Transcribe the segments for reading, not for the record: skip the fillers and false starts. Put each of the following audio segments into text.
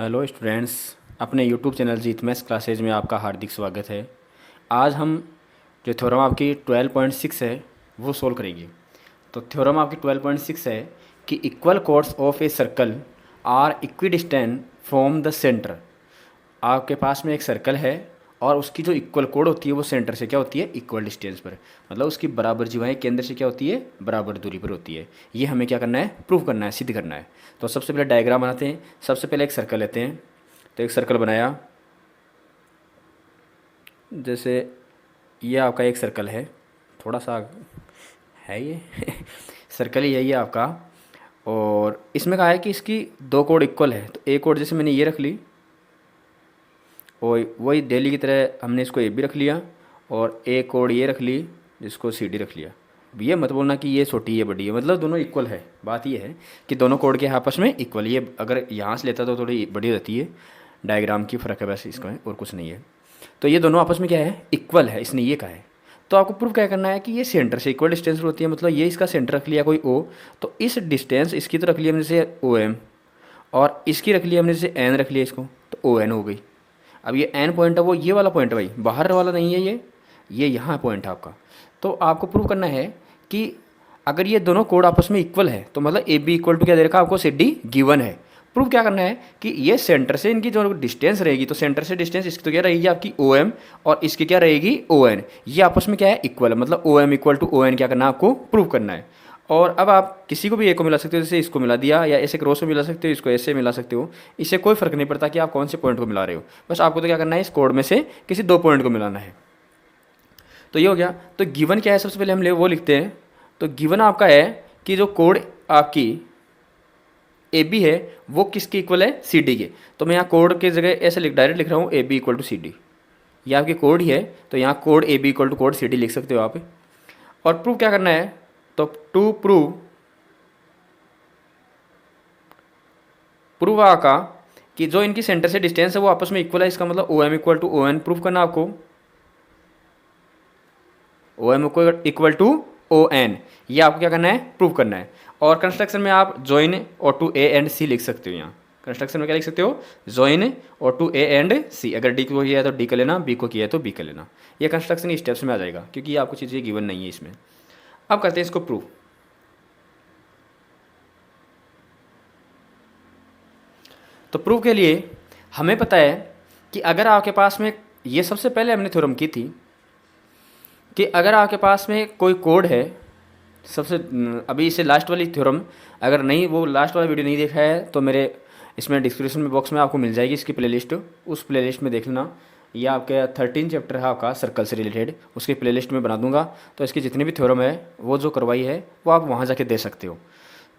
Hello students, अपने YouTube channel जीत maths classes में आपका हार्दिक स्वागत है। आज हम जो थ्योरम आपकी 12.6 है वो सोल्व करेंगे। तो थ्योरम आपकी 12.6 है कि equal chords of a circle are equidistant from the centre. आपके पास में एक सर्कल है और उसकी जो इक्वल कोड होती है वो सेंटर से क्या होती है, इक्वल डिस्टेंस पर, मतलब उसकी बराबर जीवाएँ केंद्र से क्या होती है, बराबर दूरी पर होती है। ये हमें क्या करना है, प्रूव करना है, सिद्ध करना है। तो सबसे पहले डायग्राम बनाते हैं। सबसे पहले एक सर्कल लेते हैं। तो एक सर्कल बनाया, जैसे ये आपका एक सर्कल है, थोड़ा सा है ये सर्कल ही यही है आपका। और इसमें कहा है कि इसकी दो कोड इक्वल है। तो एक कोड जैसे मैंने ये रख ली और वही डेली की तरह हमने इसको ए बी रख लिया, और एक कोड ये रख ली जिसको सी डी रख लिया। अब ये मत बोलना कि ये छोटी है बड़ी है, मतलब दोनों इक्वल है। बात ये है कि दोनों कोड के आपस में इक्वल। ये अगर यहाँ से लेता तो थोड़ी बड़ी रहती है, डायग्राम की फ़र्क है बस इसका, और कुछ नहीं है। तो ये दोनों आपस में क्या है, इक्वल है, इसने ये कहा है। तो आपको प्रूफ क्या करना है कि ये सेंटर से इक्वल डिस्टेंस होती है। मतलब ये इसका सेंटर रख लिया कोई ओ, तो इस डिस्टेंस इसकी तो रख लिया हमने जैसे ओ एम, और इसकी रख लिया हमने जैसे एन रख लिया इसको, तो ओ एन हो गई। अब ये एन पॉइंट है वो ये वाला पॉइंट है भाई, बाहर वाला नहीं है ये यहाँ पॉइंट है आपका। तो आपको प्रूव करना है कि अगर ये दोनों कोड आपस में इक्वल है तो मतलब ए बी इक्वल टू क्या दे रखा आपको, सी डी गिवन है। प्रूव क्या करना है कि ये सेंटर से इनकी जो डिस्टेंस रहेगी, तो सेंटर से डिस्टेंस इसकी तो क्या रहेगी आपकी ओ एम, और इसकी क्या रहेगी ओ एन। ये आपस में क्या है, इक्वल है। मतलब O M equal to O N क्या करना है, आपको प्रूव करना है। और अब आप किसी को भी ए को मिला सकते हो, जैसे इसको मिला दिया, या ऐसे क्रॉस में मिला सकते हो, इसको ऐसे मिला सकते हो। इससे कोई फर्क नहीं पड़ता कि आप कौन से पॉइंट को मिला रहे हो, बस आपको तो क्या करना है, इस कोड में से किसी दो पॉइंट को मिलाना है। तो ये हो गया। तो गिवन क्या है, सबसे पहले हम वो लिखते हैं। तो गिवन आपका है कि जो कोड आपकी ए बी है वो किसके इक्वल है, सी डी के। तो मैं यहाँ कोड के जगह ऐसे डायरेक्ट लिख रहा हूँ, ए B equal to C D. ये आपकी कोड ही है, तो यहाँ code A B equal to code C D लिख सकते हो आप। और प्रूव क्या करना है, तो टू प्रूव का कि जो इनकी सेंटर से डिस्टेंस है वो आपस में इक्वल है। इसका मतलब O M equal to O N prove करना आपको, O M equal to O N, ये आपको क्या करना है, प्रूव करना है। और कंस्ट्रक्शन में आप ज्वाइन और टू ए एंड सी लिख सकते हो। यहाँ कंस्ट्रक्शन में क्या लिख सकते हो, ज्वाइन और टू ए एंड सी। अगर डी को किया है तो डी का लेना, बी को किया है तो बी का लेना। ये कंस्ट्रक्शन स्टेप्स में आ जाएगा, क्योंकि ये आपको चीज़ें गिवन नहीं है इसमें। अब करते हैं इसको प्रूव। तो प्रूव के लिए हमें पता है कि अगर आपके पास में, ये सबसे पहले हमने थ्योरम की थी कि अगर आपके पास में कोई कोड है, सबसे अभी इसे लास्ट वाली थ्योरम, अगर नहीं वो लास्ट वाला वीडियो नहीं देखा है तो मेरे इसमें डिस्क्रिप्शन में बॉक्स में आपको मिल जाएगी इसकी प्लेलिस्ट, उस प्लेलिस्ट में देख लेना। ये आपके 13 चैप्टर है आपका सर्कल से रिलेटेड, उसकी प्लेलिस्ट में बना दूंगा। तो इसकी जितनी भी थ्योरम है वो जो करवाई है वो आप वहाँ जाके दे सकते हो।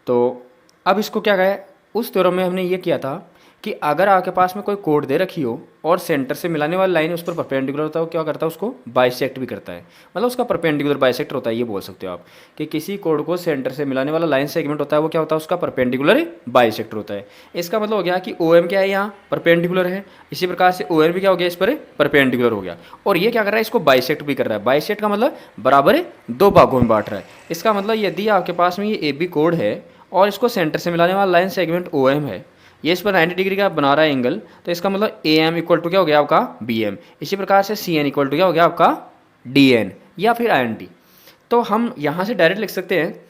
तो अब इसको क्या कहा है, उस थ्योरम में हमने ये किया था कि अगर आपके पास में कोई कोड दे रखी हो और सेंटर से मिलाने वाली लाइन उस पर परपेंडिकुलर होता है, वो क्या करता है, उसको बाइसेक्ट भी करता है। मतलब उसका परपेंडिकुलर बाइसेक्टर होता है, ये बोल सकते हो आप कि किसी कोड को सेंटर से मिलाने वाला लाइन सेगमेंट होता है, वो क्या होता है, उसका परपेंडिकुलर बाइसेक्टर होता है। इसका मतलब हो गया कि ओ एम क्या है, यहाँ परपेंडिकुलर है, इसी प्रकार से ओ एन भी क्या हो गया, इस पर परपेंडिकुलर हो गया। और ये क्या कर रहा है, इसको बाइसेक्ट भी कर रहा है। बाइसेक्ट का मतलब बराबर दो भागों में बांट रहा है। इसका मतलब यदि आपके पास में ये ए बी कोड है और इसको सेंटर से मिलाने वाला लाइन सेगमेंट ओ एम है, ये इस पर 90 डिग्री का बना रहा है एंगल, तो इसका मतलब ए एम इक्वल टू क्या हो गया आपका, बी एम। इसी प्रकार से सी एन इक्वल टू क्या हो गया आपका, डी एन या फिर आई एन टी। तो हम यहाँ से डायरेक्ट लिख सकते हैं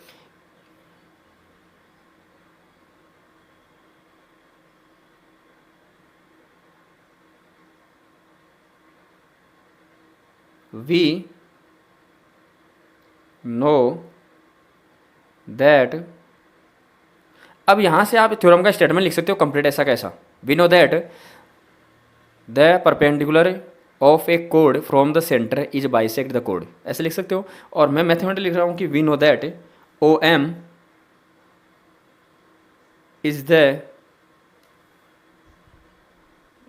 वी नो दैट। अब यहाँ से आप थ्योरम का स्टेटमेंट लिख सकते हो कंप्लीट, ऐसा कैसा, we know that the perpendicular of A code from the centre is bisect the code, ऐसे लिख सकते हो। और मैं मैथमेटिकली लिख रहा हूँ कि we know that O M is the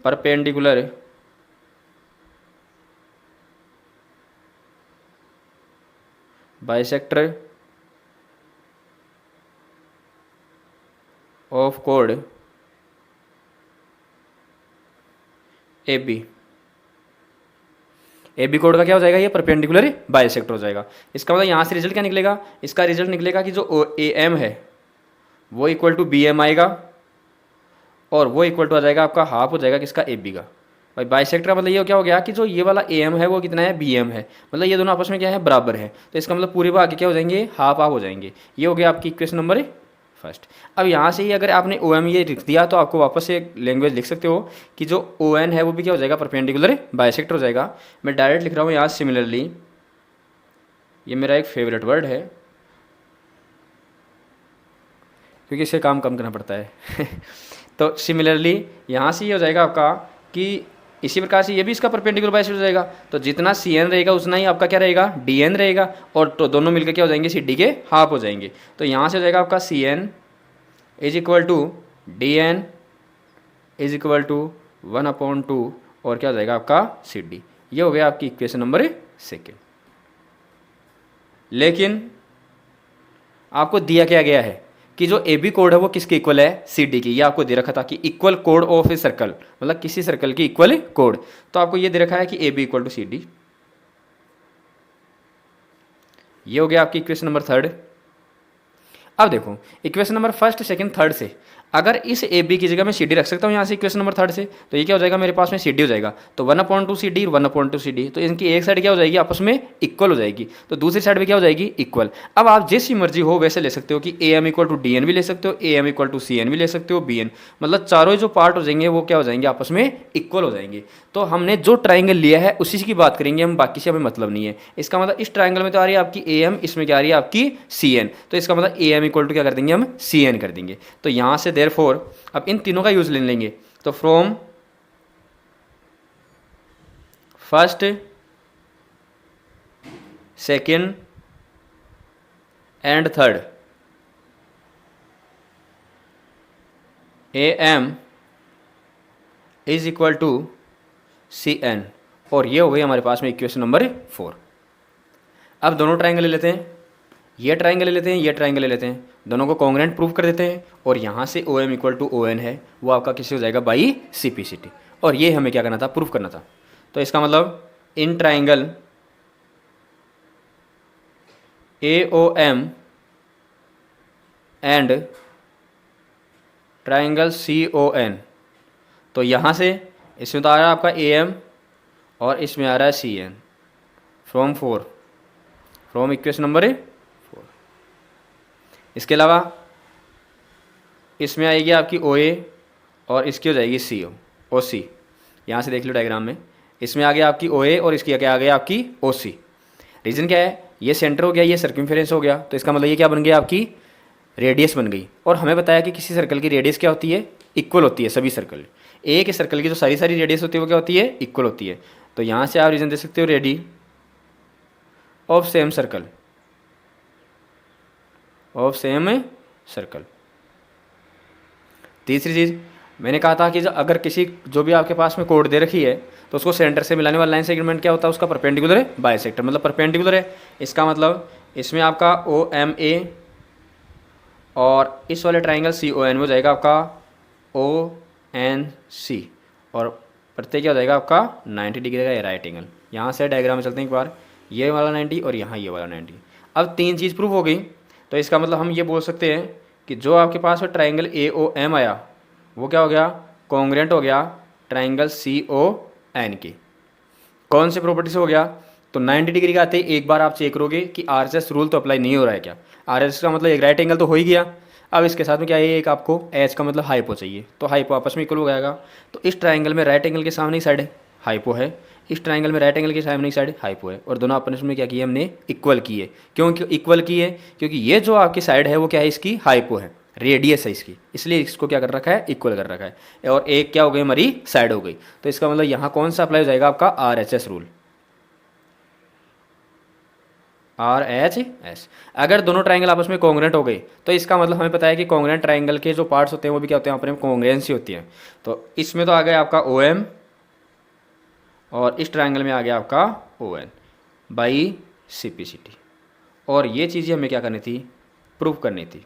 perpendicular bisector of कोड ए बी। ए बी कोड का क्या हो जाएगा, ये परपेंडिकुलर बाइसेक्टर हो जाएगा। इसका मतलब यहाँ से रिजल्ट क्या निकलेगा, इसका रिजल्ट निकलेगा कि जो ए एम है वो इक्वल टू बी एम आएगा, और वो इक्वल टू आ जाएगा आपका हाफ हो जाएगा किसका, ए बी का। भाई बाइसेक्टर का मतलब ये क्या हो गया कि जो ये वाला ए एम है वो कितना है, बी एम है, मतलब ये दोनों आपस में क्या है, बराबर है। तो इसका मतलब पूरे भाग क्या हो जाएंगे, हाफ हाफ हो जाएंगे। ये हो गया आपकी इक्वेशन नंबर फर्स्ट। अब यहाँ से ही अगर आपने ओ एम ये लिख दिया तो आपको वापस से लैंग्वेज लिख सकते हो कि जो ओ एन है वो भी क्या हो जाएगा, परपेंडिकुलर बाइसेक्टर हो जाएगा। मैं डायरेक्ट लिख रहा हूँ यहाँ सिमिलरली, ये मेरा एक फेवरेट वर्ड है क्योंकि इससे काम कम करना पड़ता है तो सिमिलरली यहाँ से ये हो जाएगा आपका कि इसी प्रकार से ये भी इसका परपेंडिकुलर बाइसेक्टर हो जाएगा। तो जितना सी एन रहेगा उतना ही आपका क्या रहेगा, डी एन रहेगा, और तो दोनों मिलकर क्या हो जाएंगे, सी डी के हाफ हो जाएंगे। तो यहाँ से हो जाएगा आपका C N is equal to D N is equal to 1/2 और क्या हो जाएगा आपका सी डी। ये हो गया आपकी इक्वेशन नंबर सेकेंड। लेकिन आपको दिया क्या गया है कि जो ए बी कोड है वो किसके इक्वल है, सी डी की। ये आपको दे रखा था कि equal code of a circle, मतलब किसी सर्कल की इक्वल कोड। तो आपको ये दे रखा है कि A B equal to C D. ये हो गया आपकी इक्वेशन नंबर थर्ड। अब देखो equation number first second third से अगर इस ए बी की जगह मैं सी डी रख सकता हूँ यहाँ से इक्वेशन नंबर थर्ड से, तो ये क्या हो जाएगा मेरे पास में सी डी हो जाएगा। तो 1/2 सी डी 1/2 सी डी, तो इनकी एक साइड क्या हो जाएगी, आपस में इक्वल हो जाएगी, तो दूसरी साइड भी क्या हो जाएगी, इक्वल। अब आप जैसी मर्जी हो वैसे ले सकते हो कि A M equal to D N भी ले सकते हो, A M equal to C N भी ले सकते हो, बी एन, मतलब चारों जो पार्ट हो जाएंगे वो क्या हो जाएंगे, आपस में इक्वल हो जाएंगे। तो हमने जो ट्राइंगल लिया है उसी की बात करेंगे हम, बाकी से हमें मतलब नहीं है। इसका मतलब इस ट्राइंगल में तो आ रही है आपकी ए एम, इसमें क्या आ रही है आपकी सी एन, तो इसका मतलब ए एम इक्वल टू क्या कर देंगे हम, सी एन कर देंगे। तो यहाँ से देयरफॉर अब इन तीनों का यूज ले लेंगे। तो from first second and third A M is equal to C N, और ये हो गई हमारे पास में इक्वेशन नंबर 4। अब दोनों ट्राइंगल ले लेते हैं, ये ट्राइंगल ले लेते हैं, ये ट्राइंगल ले लेते हैं, दोनों को कॉन्ग्रुएंट प्रूव कर देते हैं, और यहाँ से O M equal to O N है वो आपका किससे हो जाएगा, by C P C T. और ये हमें क्या करना था, प्रूफ करना था। तो इसका मतलब in triangle A O M and triangle C O N, तो यहाँ से इसमें तो आ रहा है आपका ए एम और इसमें आ रहा है C N from equation number 4। इसके अलावा इसमें आएगी आपकी ओ ए और इसकी हो जाएगी सी ओ सी। यहाँ से देख लो डायग्राम में, इसमें आ गया आपकी ओ ए और इसकी क्या आ गया आपकी ओ सी। रीजन क्या है, ये सेंटर हो गया, ये सर्कमफेरेंस हो गया, तो इसका मतलब ये क्या बन गया, आपकी रेडियस बन गई। और हमें बताया कि किसी सर्कल की रेडियस क्या होती है, इक्वल होती है। सभी सर्कल एक ही सर्कल की जो सारी रेडियस होती है वो क्या होती है, इक्वल होती है। तो यहाँ से आप रीजन दे सकते हो ready of same circle, of same circle. तीसरी चीज़ मैंने कहा था कि अगर किसी जो भी आपके पास में कोड दे रखी है तो उसको सेंटर से मिलाने वाला लाइन सेगमेंट क्या होता है, उसका परपेंडिकुलर है बाइसेक्टर, मतलब परपेंडिकुलर है। इसका मतलब इसमें आपका ओ एम ए और इस वाले ट्राइंगल सी ओ एन में हो जाएगा आपका ओ एन सी, और प्रत्येक क्या हो जाएगा आपका 90 डिग्री का राइट एंगल। यहाँ से डायग्राम में चलते हैं एक बार, ये वाला 90 और यहाँ ये वाला 90। अब तीन चीज़ प्रूफ हो गई, तो इसका मतलब हम ये बोल सकते हैं कि जो आपके पास में ट्राइंगल ए ओ एम आया वो क्या हो गया, कॉन्ग्रुएंट हो गया ट्राइंगल सी ओ एन की। कौन से प्रॉपर्टी से हो गया, तो 90 डिग्री का आते ही एक बार आप चेक करोगे कि आर एस एस रूल तो अप्लाई नहीं हो रहा है क्या। आर एस एस का मतलब एक राइट एंगल तो हो ही गया, अब इसके साथ में क्या है, एक आपको एच का मतलब हाइपो चाहिए, तो हाइपो आपस में इक्वल हो जाएगा। तो इस ट्राइंगल में राइट एंगल के सामने ही साइड हाइपो है, इस ट्राइंगल में राइट एंगल के सामने ही साइड हाइपो है, और दोनों आपस में क्या किए हमने, इक्वल किए। क्यों इक्वल किए, क्योंकि ये जो आपकी साइड है वो क्या है, इसकी हाइपो है, रेडियस है इसकी, इसलिए इसको क्या कर रखा है, इक्वल कर रखा है। और एक क्या हो गई, हमारी साइड हो गई। तो इसका मतलब यहाँ कौन सा अप्लाई हो जाएगा, आपका R H S rule, R H S. अगर दोनों ट्राइंगल आपस में कॉन्ग्रुएंट हो गए तो इसका मतलब हमें पता है कि कॉन्ग्रुएंट ट्राइंगल के जो पार्ट्स होते हैं वो भी क्या होते हैं, यहाँ पर कॉन्ग्रुएंसी होती है। तो इसमें तो आ गया आपका ओ एम और इस ट्राइंगल में आ गया आपका O N by C P C T, और ये चीज़ें हमें क्या करनी थी, प्रूव करनी थी।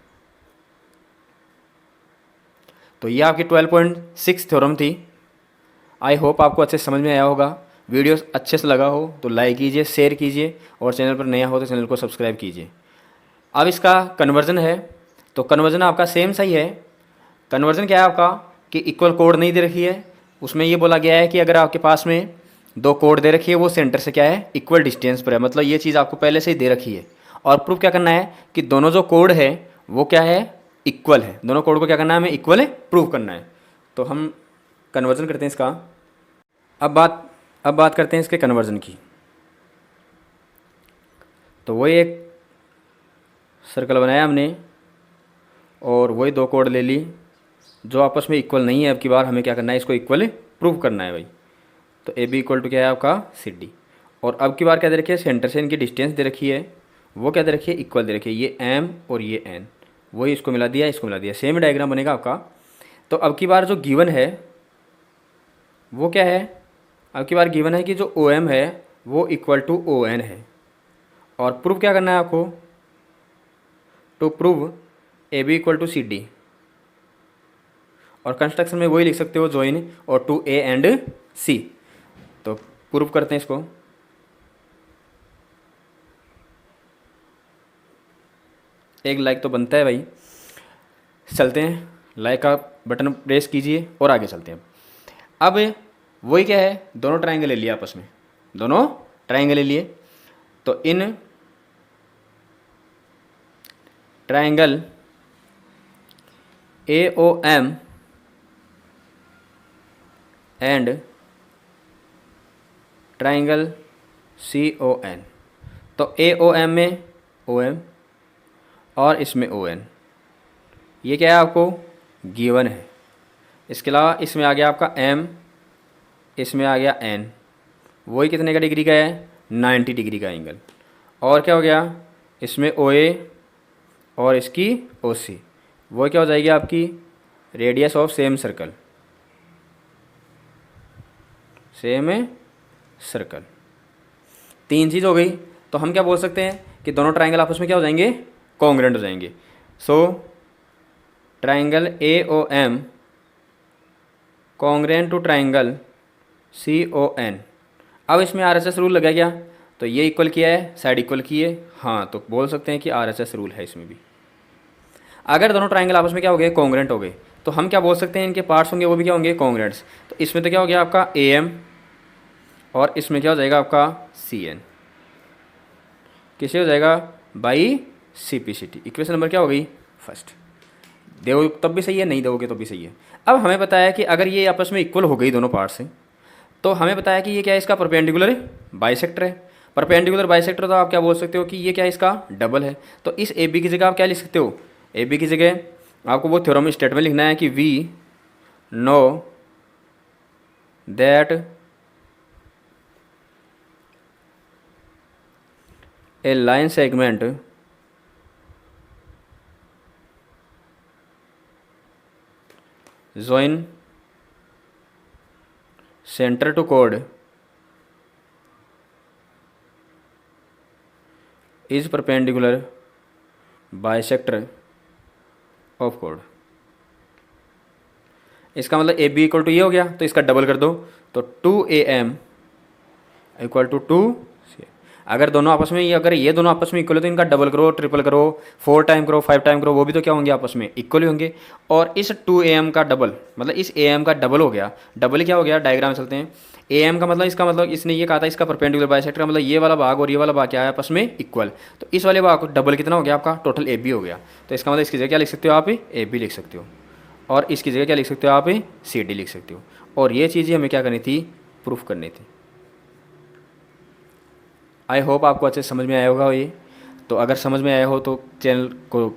तो ये आपकी 12.6 थ्योरम थी। आई होप आपको अच्छे से समझ में आया होगा। वीडियो अच्छे से लगा हो तो लाइक कीजिए, शेयर कीजिए, और चैनल पर नया हो तो चैनल को सब्सक्राइब कीजिए। अब इसका कन्वर्जन है, तो कन्वर्जन आपका सेम सही है। कन्वर्जन क्या है आपका, कि इक्वल कोड नहीं दे रखी है, उसमें ये बोला गया है कि अगर आपके पास में दो कोड दे रखी है वो सेंटर से क्या है इक्वल डिस्टेंस पर है, मतलब ये चीज़ आपको पहले से ही दे रखी है। और प्रूफ क्या करना है कि दोनों जो कोड है वो क्या है इक्वल है, दोनों कोड को क्या करना है हमें इक्वल है प्रूव करना है। तो हम कन्वर्जन करते हैं इसका। अब बात करते हैं इसके कन्वर्जन की। तो वही एक सर्कल बनाया हमने और वही दो कोड ले ली जो आपस में इक्वल नहीं है। अब की बार हमें क्या करना है इसको इक्वल प्रूव करना है भाई। तो ए बी इक्वल टू क्या है आपका सी डी। और अब की बार क्या दे रखी है सेंटर से इनकी डिस्टेंस दे रखी है, वो क्या दे रखी है इक्वल दे रखी है, ये एम और ये एन, वही इसको मिला दिया इसको मिला दिया, सेम डायग्राम बनेगा आपका। तो अब की बार जो गिवन है वो क्या है, अब की बार गिवन है कि जो ओ एम है वो इक्वल टू ओ एन है। और प्रूव क्या करना है आपको, to prove A B equal to C D. और कंस्ट्रक्शन में वही लिख सकते हो ज्वाइन और टू ए एंड सी। तो प्रूव करते हैं इसको। एक लाइक तो बनता है भाई। चलते हैं, लाइक का बटन प्रेस कीजिए और आगे चलते हैं। अब वही क्या है दोनों ट्रायंगल ले लिए आपस में, दोनों ट्रायंगल ले लिए। तो in triangle A O M and triangle C O N. तो ए ओ एम में ओ एम और इसमें ओ एन, ये क्या है आपको गिवन है। इसके अलावा इसमें आ गया आपका एम, इसमें आ गया एन, वही कितने का डिग्री का है 90 डिग्री का एंगल। और क्या हो गया इसमें ओ ए और इसकी ओ सी, वो क्या हो जाएगी आपकी radius of same circle, same circle. तीन चीज़ हो गई। तो हम क्या बोल सकते हैं कि दोनों ट्रायंगल आपस में क्या हो जाएंगे कॉन्ग्रुएंट हो जाएंगे। So triangle A O M congruent to triangle C O N. अब इसमें आर एच एस रूल लगा क्या, तो ये इक्वल किया है साइड इक्वल की है, हाँ तो बोल सकते हैं कि आर एच एस रूल है इसमें भी। अगर दोनों ट्रायंगल आपस में क्या हो गए कॉन्ग्रुएंट हो गए तो हम क्या बोल सकते हैं इनके पार्ट्स होंगे वो भी क्या होंगे कॉन्ग्रुएंट्स। तो इसमें तो क्या हो गया आपका ए एम और इसमें क्या हो जाएगा आपका सी एन, किसे हो जाएगा by C P C T. Equation number क्या हो गई फर्स्ट। दो तब भी सही है, नहीं दोगे तो भी सही है। अब हमें पता है कि अगर ये आपस में इक्वल हो गई दोनों पार्ट से, तो हमें पता है कि ये क्या है इसका परपेंडिकुलर बाइसेक्टर है। परपेंडिकुलर बाइसेक्टर तो आप क्या बोल सकते हो कि ये क्या है इसका डबल है। तो इस ए बी की जगह आप क्या लिख सकते हो, ए बी की जगह आपको वो थ्योरम स्टेटमेंट लिखना है कि we know that a line segment join center to chord is perpendicular bisector of chord। इसका मतलब ए बी इक्वल टू ये हो गया, तो इसका डबल कर दो तो 2am इक्वल टू 2। अगर दोनों आपस में अगर ये दोनों आपस में इक्वल है तो इनका डबल करो, ट्रिपल करो, 4 टाइम करो, 5 टाइम करो, वो भी तो क्या होंगे आपस में इक्वल ही होंगे। और इस 2am का डबल मतलब इस am का डबल हो गया, डबल ही क्या हो गया डायग्राम में चलते हैं। am का मतलब इसका मतलब इसने ये कहा था इसका परपेंडिकुलर बाइसेक्टर का मतलब ये वाला भाग और ये वाला भाग क्या है आपस में इक्वल। तो इस वाले भाग को डबल कितना हो गया आपका टोटल ए बी हो गया। तो इसका मतलब इसकी जगह क्या लिख सकते हो आप ए बी लिख सकते हो और इसकी जगह क्या लिख सकते हो आप सी डी लिख सकते हो। और ये चीज़ें हमें क्या करनी थी प्रूफ करनी थी। आई होप आपको अच्छे समझ में आया होगा ये। तो अगर समझ में आया हो तो चैनल को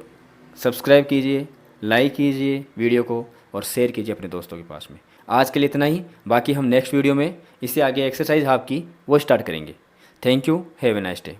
सब्सक्राइब कीजिए, लाइक कीजिए वीडियो को और शेयर कीजिए अपने दोस्तों के पास में। आज के लिए इतना ही, बाकी हम नेक्स्ट वीडियो में इससे आगे एक्सरसाइज आपकी वो स्टार्ट करेंगे। Thank you, have a nice day.